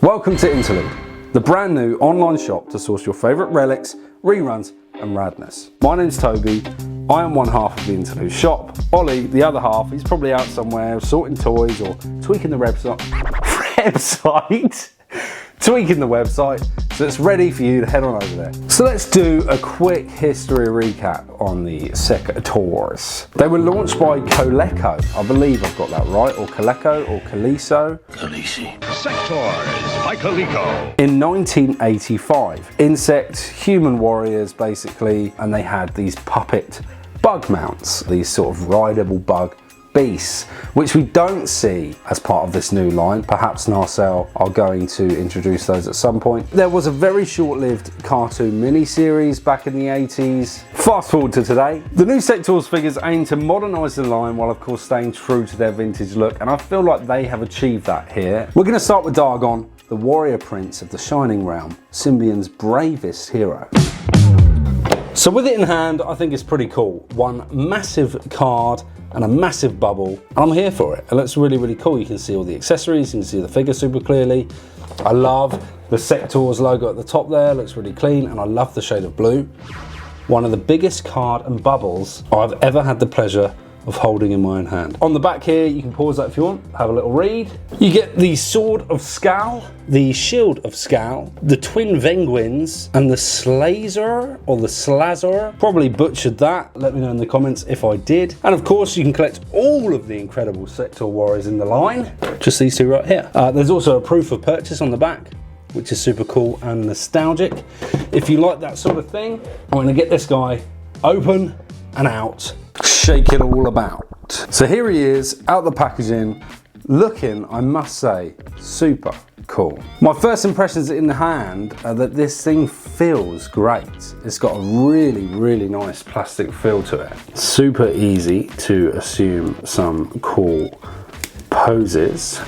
Welcome to Interlude, the brand new online shop to source your favourite relics, reruns and radness. My name's Toby, I am one half of the Interlude shop. Ollie, the other half, he's probably out somewhere sorting toys or tweaking the tweaking the website, so it's ready for you to head on over there. So let's do a quick history recap on the Sectaurs. They were launched by Coleco, I believe I've got that right, or Coleco or Coleco. Sectaurs by Coleco. In 1985, insect human warriors basically, and they had these puppet bug mounts, these sort of rideable bug beasts, which we don't see as part of this new line. Perhaps Nacelle are going to introduce those at some point. There was a very short-lived cartoon mini-series back in the 80s. Fast forward to today. The new Sectaurs figures aim to modernise the line while of course staying true to their vintage look, and I feel like they have achieved that here. We're going to start with Dargon, the warrior prince of the Shining Realm, Symbion's bravest hero. So with it in hand, I think it's pretty cool. One massive card and a massive bubble, and I'm here for it. It looks really, really cool. You can see all the accessories, you can see the figure super clearly. I love the Sectaurs logo at the top there, looks really clean, and I love the shade of blue. One of the biggest card and bubbles I've ever had the pleasure of holding in my own hand. On the back here, you can pause that if you want, have a little read. You get the Sword of Scowl, the Shield of Scowl, the Twin Venguins, and the Slazer, or the Slazor. Probably butchered that, let me know in the comments if I did. And of course, you can collect all of the incredible Sectaur warriors in the line, just these two right here. There's also a proof of purchase on the back, which is super cool and nostalgic. If you like that sort of thing, I'm gonna get this guy open and out, shake it all about. So here he is, out the packaging, looking, I must say, super cool. My first impressions in the hand are that this thing feels great. It's got a really, really nice plastic feel to it. Super easy to assume some cool poses.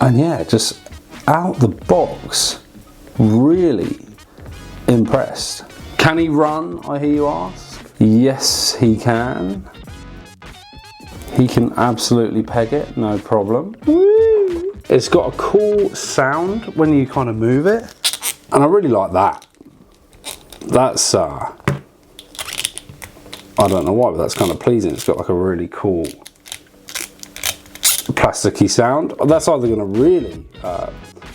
And yeah, just out the box, really impressed. Can he run, I hear you ask? Yes, he can. He can absolutely peg it, no problem. Woo! It's got a cool sound when you kind of move it, and I really like that. That's, I don't know why, but that's kind of pleasing. It's got like a really cool plasticky sound. That's either going to really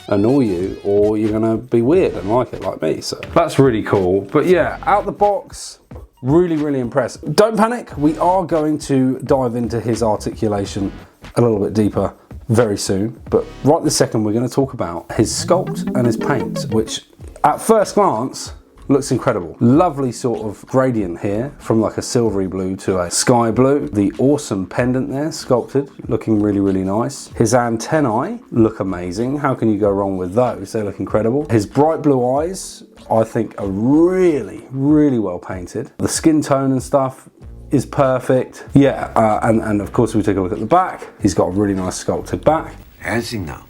annoy you, or you're gonna be weird and like it like me, so that's really cool. But yeah, out the box, really, really impressed. Don't panic, we are going to dive into his articulation a little bit deeper very soon, but right this second we're going to talk about his sculpt and his paint, which at first glance looks incredible. Lovely sort of gradient here from like a silvery blue to a sky blue. The awesome pendant there, sculpted, looking really, really nice. His antennae look amazing. How can you go wrong with those? They look incredible. His bright blue eyes, I think, are really, really well painted. The skin tone and stuff is perfect. Yeah, and of course we take a look at the back. He's got a really nice sculpted back. As you know.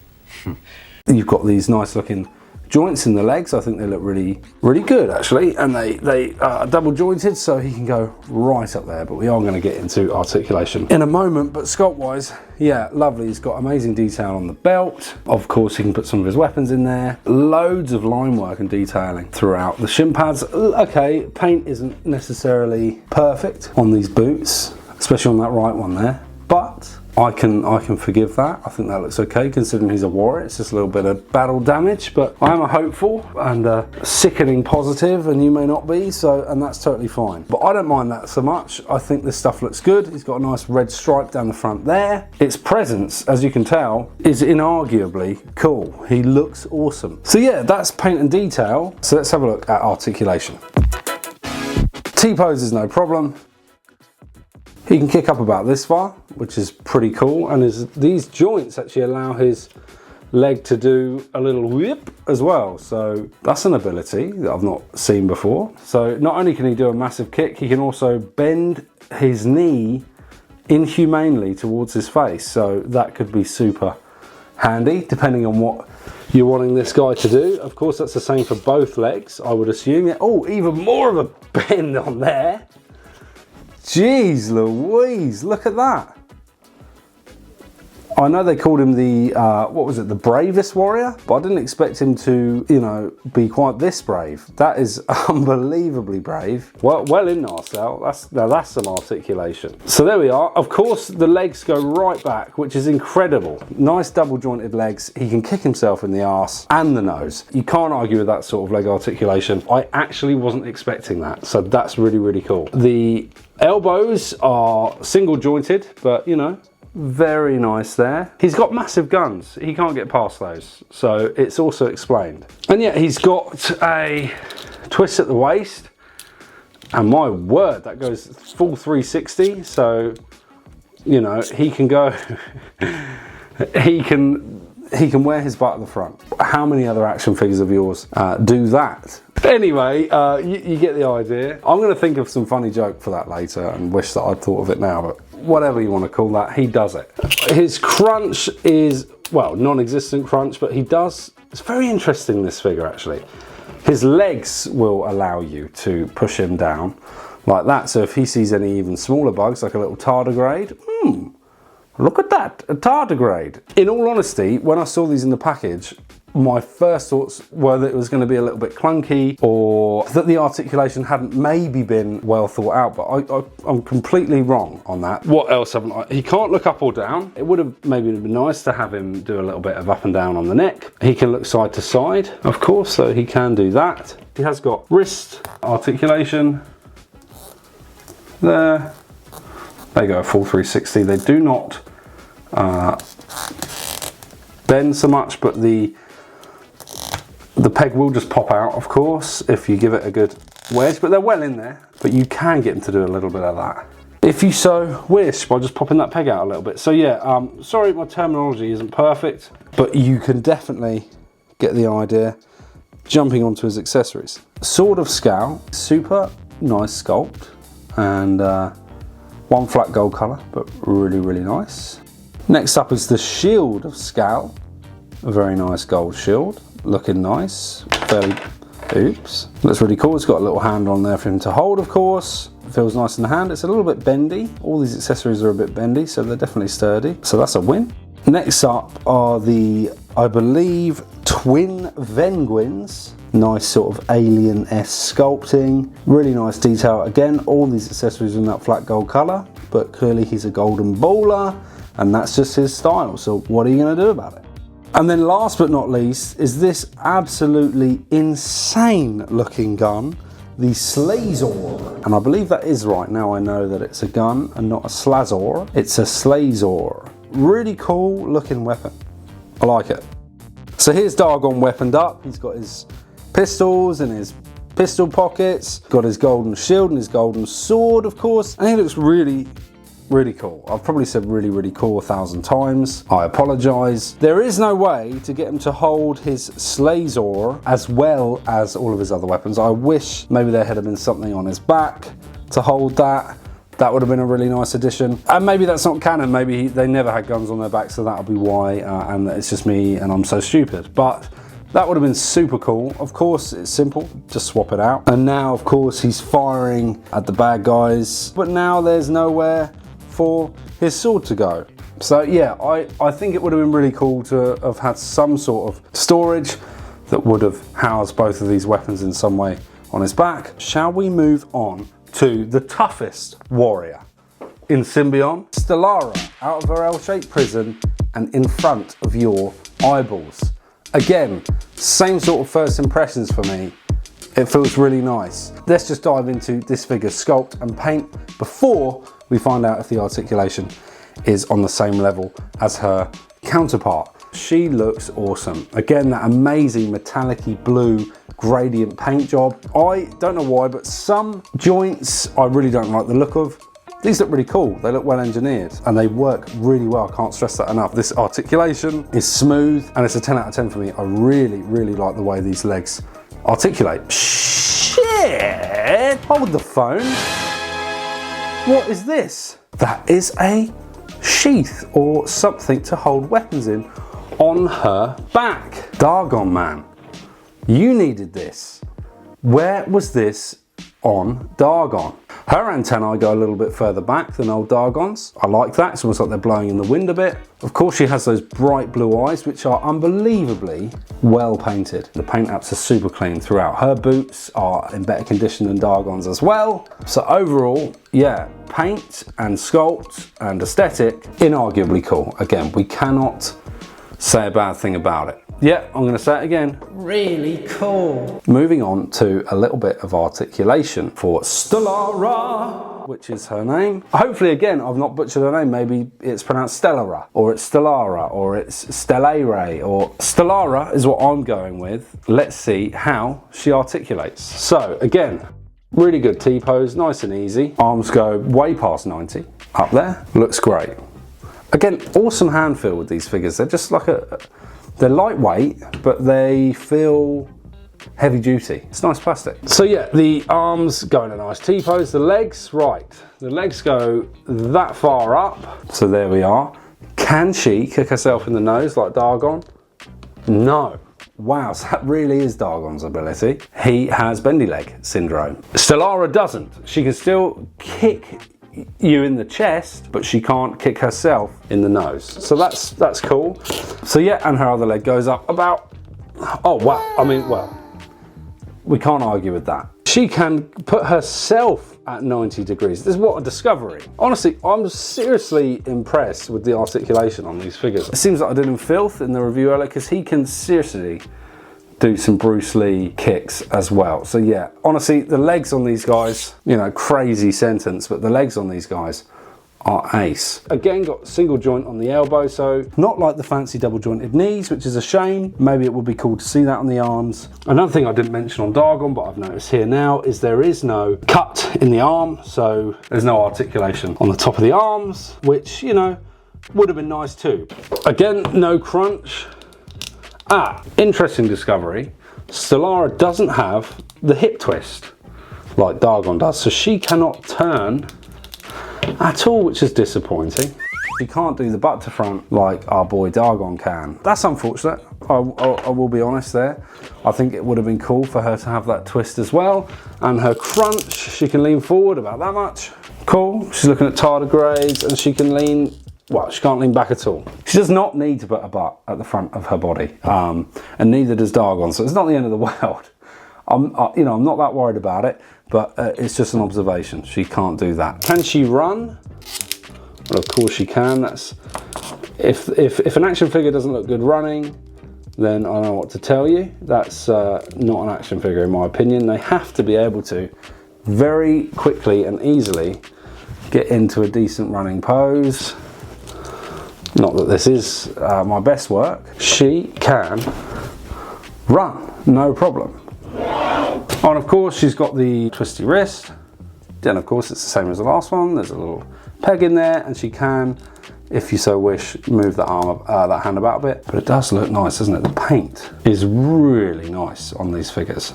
You've got these nice looking joints in the legs. I think they look really, really good actually, and they are double jointed, so he can go right up there. But we are going to get into articulation in a moment. But sculpt wise, yeah, lovely. He's got amazing detail on the belt. Of course, he can put some of his weapons in there. Loads of line work and detailing throughout. The shin pads, okay, paint isn't necessarily perfect on these boots, especially on that right one there, but I can forgive that. I think that looks okay considering he's a warrior. It's just a little bit of battle damage, but I am a hopeful and a sickening positive, and you may not be, and that's totally fine. But I don't mind that so much. I think this stuff looks good. He's got a nice red stripe down the front there. Its presence, as you can tell, is inarguably cool. He looks awesome. So yeah, that's paint and detail. So let's have a look at articulation. T-pose is no problem. He can kick up about this far, which is pretty cool, and these joints actually allow his leg to do a little whip as well, so that's an ability that I've not seen before. So not only can he do a massive kick, he can also bend his knee inhumanely towards his face, so that could be super handy depending on what you're wanting this guy to do. Of course, that's the same for both legs, I would assume. Yeah. Oh, even more of a bend on there. Jeez Louise, look at that. I know they called him the, what was it, the bravest warrior? But I didn't expect him to, you know, be quite this brave. That is unbelievably brave. Well in Nacelle, now that's some articulation. So there we are. Of course, the legs go right back, which is incredible. Nice double jointed legs. He can kick himself in the arse and the nose. You can't argue with that sort of leg articulation. I actually wasn't expecting that. So that's really, really cool. The elbows are single jointed, but you know, very nice there. He's got massive guns. He can't get past those. So it's also explained. And yeah, he's got a twist at the waist. And my word, that goes full 360. So, you know, he can go, he can wear his butt at the front. How many other action figures of yours do that? Anyway, you get the idea. I'm going to think of some funny joke for that later and wish that I'd thought of it now, but whatever you want to call that, he does it. His crunch is, well, non-existent crunch, but he does, it's very interesting, this figure actually. His legs will allow you to push him down like that. So if he sees any even smaller bugs, like a little tardigrade, look at that, a tardigrade. In all honesty, when I saw these in the package, my first thoughts were that it was going to be a little bit clunky, or that the articulation hadn't maybe been well thought out, but I'm completely wrong on that. What else haven't I? He can't look up or down. It would have maybe been nice to have him do a little bit of up and down on the neck. He can look side to side, of course, so he can do that. He has got wrist articulation there. They go full 360. They do not bend so much, but the peg will just pop out, of course, if you give it a good wedge, but they're well in there. But you can get them to do a little bit of that, if you so wish, by just popping that peg out a little bit. So yeah, sorry my terminology isn't perfect, but you can definitely get the idea jumping onto his accessories. Sword of Scowl, super nice sculpt, and one flat gold colour, but really, really nice. Next up is the Shield of Scowl, a very nice gold shield. Looking nice, fairly, oops. Looks really cool. It's got a little hand on there for him to hold, of course. Feels nice in the hand. It's a little bit bendy. All these accessories are a bit bendy, so they're definitely sturdy. So that's a win. Next up are the, I believe, twin Venguins. Nice sort of alien-esque sculpting. Really nice detail. Again, all these accessories are in that flat gold colour, but clearly he's a golden baller, and that's just his style. So what are you going to do about it? And then last but not least is this absolutely insane looking gun, the Slazor. And I believe that is right. Now I know that it's a gun and not a Slazor. It's a Slazor. Really cool looking weapon. I like it. So here's Dargon weaponed up. He's got his pistols in his pistol pockets, got his golden shield and his golden sword, of course, and he looks really, really cool. I've probably said really, really cool 1,000 times. I apologise. There is no way to get him to hold his Slazor as well as all of his other weapons. I wish maybe there had been something on his back to hold that. That would have been a really nice addition. And maybe that's not canon. Maybe they never had guns on their back, so that'll be why, and it's just me and I'm so stupid. But that would have been super cool. Of course, it's simple, just swap it out. And now, of course, he's firing at the bad guys, but now there's nowhere for his sword to go. So yeah, I think it would have been really cool to have had some sort of storage that would have housed both of these weapons in some way on his back. Shall we move on to the toughest warrior in Symbion? Stellara, out of her L-shaped prison and in front of your eyeballs. Again, same sort of first impressions for me. It feels really nice. Let's just dive into this figure's sculpt and paint before we find out if the articulation is on the same level as her counterpart. She looks awesome. Again, that amazing metallic-y blue gradient paint job. I don't know why, but some joints I really don't like the look of. These look really cool. They look well engineered and they work really well. I can't stress that enough. This articulation is smooth and it's a 10 out of 10 for me. I really, really like the way these legs articulate. Shit! Hold the phone. What is this? That is a sheath or something to hold weapons in on her back. Dargon man, you needed this. Where was this on Dargon? Her antennae go a little bit further back than old Dargon's. I like that, it's almost like they're blowing in the wind a bit. Of course she has those bright blue eyes which are unbelievably well painted. The paint apps are super clean throughout. Her boots are in better condition than Dargon's as well. So overall, yeah, paint and sculpt and aesthetic, inarguably cool. Again, we cannot say a bad thing about it. Yeah, I'm going to say it again. Really cool. Moving on to a little bit of articulation for Stellara, which is her name. Hopefully, again, I've not butchered her name. Maybe it's pronounced Stellara, or it's Stellara, or it's Stellare, or Stellara is what I'm going with. Let's see how she articulates. So, again, really good T-pose, nice and easy. Arms go way past 90. Up there, looks great. Again, awesome hand feel with these figures. They're just like they're lightweight, but they feel heavy duty. It's nice plastic. So yeah, the arms go in a nice T-pose. The legs, right. The legs go that far up. So there we are. Can she kick herself in the nose like Dargon? No. Wow, so that really is Dargon's ability. He has bendy leg syndrome. Stellara doesn't. She can still kick you in the chest, but she can't kick herself in the nose. So that's cool. So yeah, and her other leg goes up about, oh wow, I mean, well, we can't argue with that. She can put herself at 90 degrees. This is what a discovery. Honestly, I'm seriously impressed with the articulation on these figures. It seems like I did him filth in the review earlier, because he can seriously do some Bruce Lee kicks as well. So yeah, honestly, the legs on these guys, you know, crazy sentence, but the legs on these guys are ace. Again, got single joint on the elbow, so not like the fancy double jointed knees, which is a shame. Maybe it would be cool to see that on the arms. Another thing I didn't mention on Dargon, but I've noticed here now, is there is no cut in the arm, so there's no articulation on the top of the arms, which, you know, would have been nice too. Again, no crunch. Interesting discovery. Stellara doesn't have the hip twist like Dargon does, so she cannot turn at all, which is disappointing. She can't do the butt to front like our boy Dargon can. That's unfortunate. I will be honest there. I think it would have been cool for her to have that twist as well. And her crunch, she can lean forward about that much. Cool. She's looking at tardigrades, and she can lean, well, she can't lean back at all. She does not need to put a butt at the front of her body, and neither does Dargon, so it's not the end of the world. I'm not that worried about it, but it's just an observation. She can't do that. Can she run? Well, of course she can. That's if an action figure doesn't look good running, then I don't know what to tell you. That's not an action figure in my opinion. They have to be able to very quickly and easily get into a decent running pose. Not that this is my best work. She can run, no problem. And of course she's got the twisty wrist. Then of course it's the same as the last one. There's a little peg in there, and she can, if you so wish, move that arm, that hand about a bit. But it does look nice, doesn't it? The paint is really nice on these figures.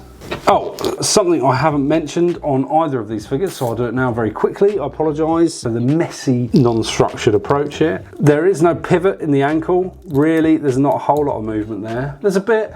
Oh, something I haven't mentioned on either of these figures, so I'll do it now very quickly. I apologise for the messy, non-structured approach here. There is no pivot in the ankle, really. There's not a whole lot of movement there. There's a bit,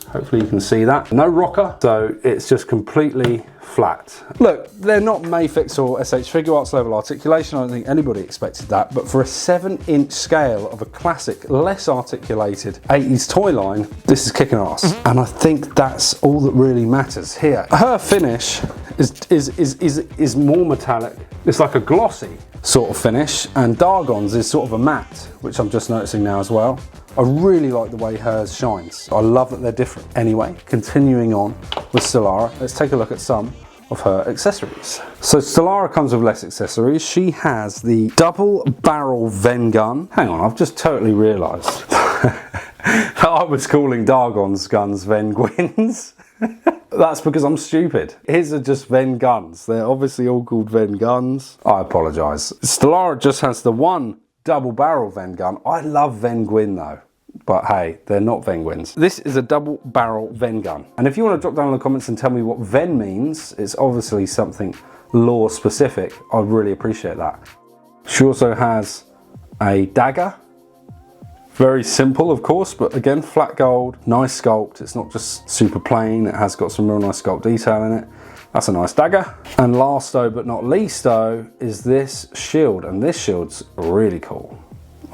hopefully you can see that. No rocker, so it's just completely flat. Look, they're not Mayfix or SH Figure Arts level articulation. I don't think anybody expected that, but for a 7-inch scale of a classic, less articulated 80s toy line, this is kicking ass. And I think that's all that really matters here. Her finish is more metallic. It's like a glossy sort of finish, and Dargon's is sort of a matte, which I'm just noticing now as well. I really like the way hers shines. I love that they're different. Anyway, continuing on with Stellara, let's take a look at some of her accessories. So Stellara comes with less accessories. She has the double barrel Ven gun. Hang on, I've just totally realised that I was calling Dargon's guns Ven Gwyn's. That's because I'm stupid. His are just Ven guns. They're obviously all called Ven guns. I apologise. Stellara just has the one double barrel Ven gun. I love Ven Gwyn though. But hey, they're not Ven Gwyns. This is a double barrel Ven gun. And if you want to drop down in the comments and tell me what Ven means, it's obviously something lore specific. I'd really appreciate that. She also has a dagger. Very simple, of course, but again, flat gold, nice sculpt. It's not just super plain. It has got some real nice sculpt detail in it. That's a nice dagger. And last though, but not least though, is this shield. And this shield's really cool.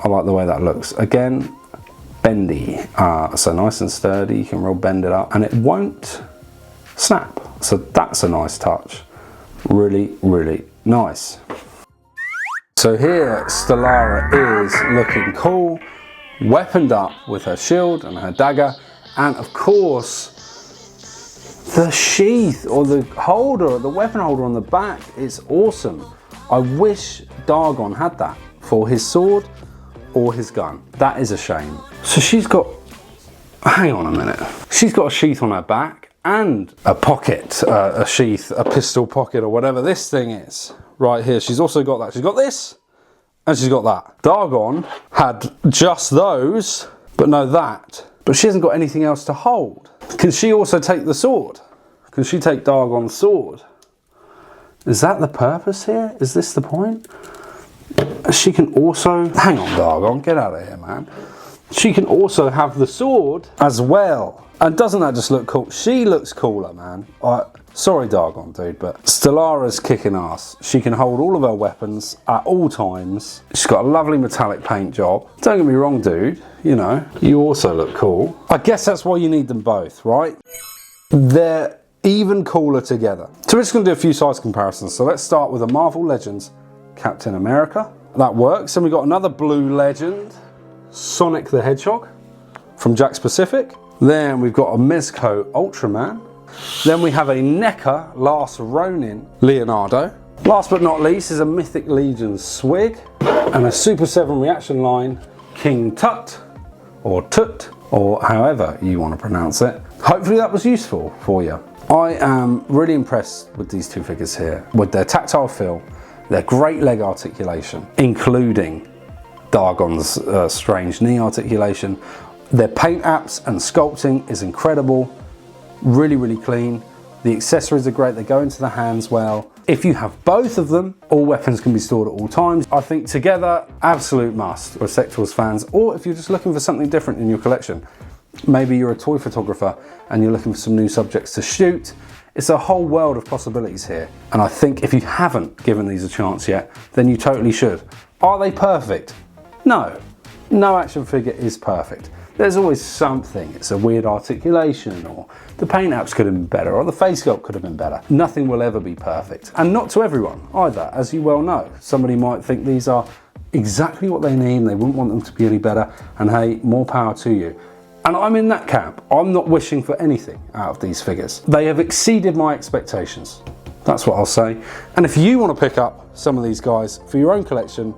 I like the way that looks. Again, bendy. So nice and sturdy, you can real bend it up and it won't snap. So that's a nice touch. Really, really nice. So here, Stellara is looking cool, weaponed up with her shield and her dagger, and of course, the sheath or the holder, the weapon holder on the back is awesome. I wish Dargon had that for his sword or his gun. That is a shame. So she's got, hang on a minute. She's got a sheath on her back and a pocket, a sheath, a pistol pocket or whatever this thing is. Right here, she's also got that. She's got this and she's got that. Dargon had just those, but no that. But she hasn't got anything else to hold. Can she also take the sword? Can she take Dargon's sword? Is that the purpose here? Is this the point? She can also, hang on Dargon, get out of here man. She can also have the sword as well. And doesn't that just look cool? She looks cooler man. Sorry Dargon dude, but Stellara's kicking ass. She can hold all of her weapons at all times. She's got a lovely metallic paint job. Don't get me wrong dude, you know, you also look cool. I guess that's why you need them both, right? They're even cooler together. So we're just gonna do a few size comparisons. So let's start with a Marvel Legends Captain America. That works. And we got another blue legend, Sonic the Hedgehog from Jack's Pacific. Then we've got a Mezco Ultraman. Then we have a NECA Last Ronin Leonardo. Last but not least is a Mythic Legion Swig and a Super 7 Reaction Line King Tut, or Tut, or however you want to pronounce it. Hopefully that was useful for you. I am really impressed with these two figures here, with their tactile feel, their great leg articulation, including Dargon's strange knee articulation. Their paint apps and sculpting is incredible. Really, really clean. The accessories are great, they go into the hands well. If you have both of them, all weapons can be stored at all times. I think together, absolute must for Sectaurs fans, or if you're just looking for something different in your collection. Maybe you're a toy photographer and you're looking for some new subjects to shoot. It's a whole world of possibilities here. And I think if you haven't given these a chance yet, then you totally should. Are they perfect? No. No action figure is perfect. There's always something. It's a weird articulation, or the paint apps could have been better, or the face sculpt could have been better. Nothing will ever be perfect. And not to everyone either, as you well know. Somebody might think these are exactly what they need and they wouldn't want them to be any better, and hey, more power to you. And I'm in that camp. I'm not wishing for anything out of these figures. They have exceeded my expectations. That's what I'll say. And if you want to pick up some of these guys for your own collection,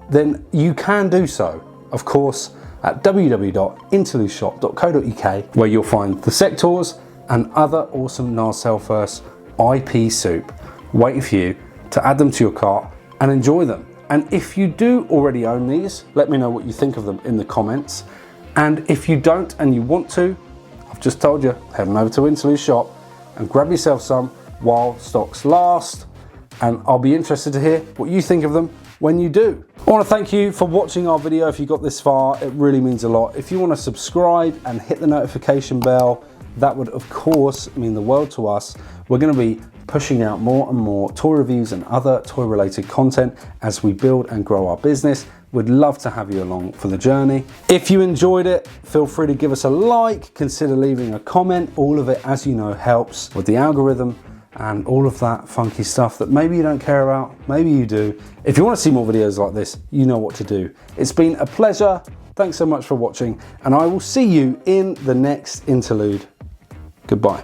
then you can do so, of course, at www.interludeshop.co.uk, where you'll find the Sectaurs and other awesome Nacelle SECTAURS IP soup waiting for you to add them to your cart and enjoy them. And if you do already own these, let me know what you think of them in the comments. And if you don't and you want to, I've just told you, head on over to Interlude Shop and grab yourself some while stocks last. And I'll be interested to hear what you think of them when you do. I want to thank you for watching our video. If you got this far, it really means a lot. If you want to subscribe and hit the notification bell, that would of course mean the world to us. We're going to be pushing out more and more toy reviews and other toy related content as we build and grow our business. We'd love to have you along for the journey. If you enjoyed it, feel free to give us a like, consider leaving a comment. All of it, as you know, helps with the algorithm and all of that funky stuff that maybe you don't care about, maybe you do. If you want to see more videos like this, you know what to do. It's been a pleasure. Thanks so much for watching, and I will see you in the next interlude. Goodbye.